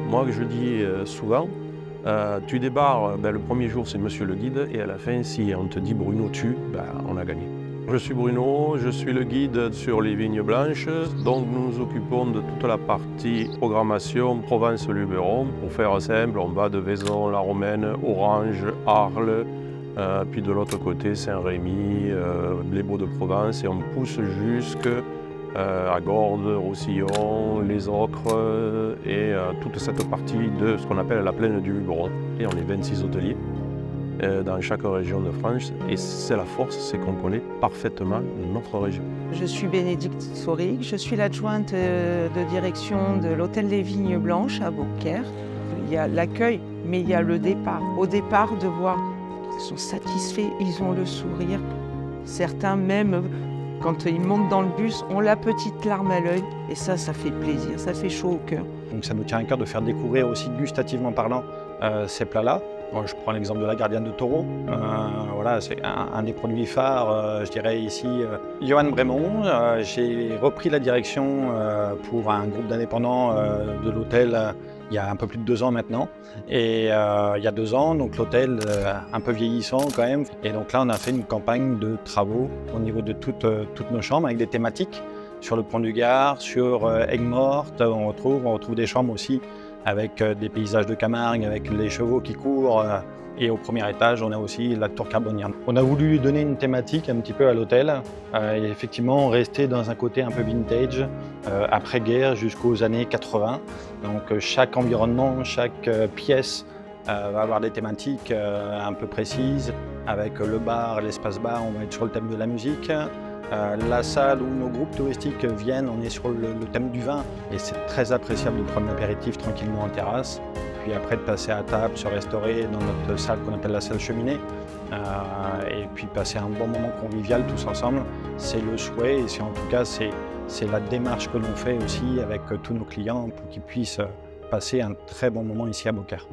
Moi, je dis souvent, tu débarres, le premier jour, c'est monsieur le guide, et à la fin, si on te dit Bruno tue, on a gagné. Je suis Bruno, je suis le guide sur les vignes blanches, donc nous nous occupons de toute la partie programmation Provence-Luberon. Pour faire simple, on va de Vaison, La Romaine, Orange, Arles, puis de l'autre côté Saint-Rémy, les Baux-de-Provence, et on pousse jusque à Gordes, Roussillon, les Ocres et toute cette partie de ce qu'on appelle la plaine du Luberon. Et on est 26 hôteliers dans chaque région de France, et c'est la force, c'est qu'on connaît parfaitement notre région. Je suis Bénédicte Sauric, je suis l'adjointe de direction de l'Hôtel des Vignes Blanches à Beaucaire. Il y a l'accueil, mais il y a le départ. Au départ, de voir qu'ils sont satisfaits, ils ont le sourire. Certains même, quand ils montent dans le bus, ont la petite larme à l'œil, et ça fait plaisir, ça fait chaud au cœur. Donc ça nous tient à cœur de faire découvrir aussi gustativement parlant ces plats-là. Moi, je prends l'exemple de la Gardienne de Taureau. Voilà, c'est un des produits phares, je dirais ici. Johan Brémond, j'ai repris la direction pour un groupe d'indépendants de l'hôtel il y a un peu plus de 2 ans maintenant. Et il y a 2 ans, donc l'hôtel un peu vieillissant quand même. Et donc là, on a fait une campagne de travaux au niveau de toutes nos chambres avec des thématiques. Sur le Pont du Gard, sur Aigues-Mortes, on retrouve des chambres aussi avec des paysages de Camargue, avec les chevaux qui courent. Et au premier étage, on a aussi la tour Carbonnière. On a voulu donner une thématique un petit peu à l'hôtel et effectivement rester dans un côté un peu vintage, après-guerre jusqu'aux années 80. Donc chaque environnement, chaque pièce va avoir des thématiques un peu précises. Avec le bar, l'espace bar, on va être sur le thème de la musique. La salle où nos groupes touristiques viennent, on est sur le thème du vin, et c'est très appréciable de prendre l'apéritif tranquillement en terrasse, puis après de passer à table, se restaurer dans notre salle qu'on appelle la salle cheminée, et puis passer un bon moment convivial tous ensemble. C'est le souhait, et en tout cas c'est la démarche que l'on fait aussi avec tous nos clients pour qu'ils puissent passer un très bon moment ici à Beaucaire.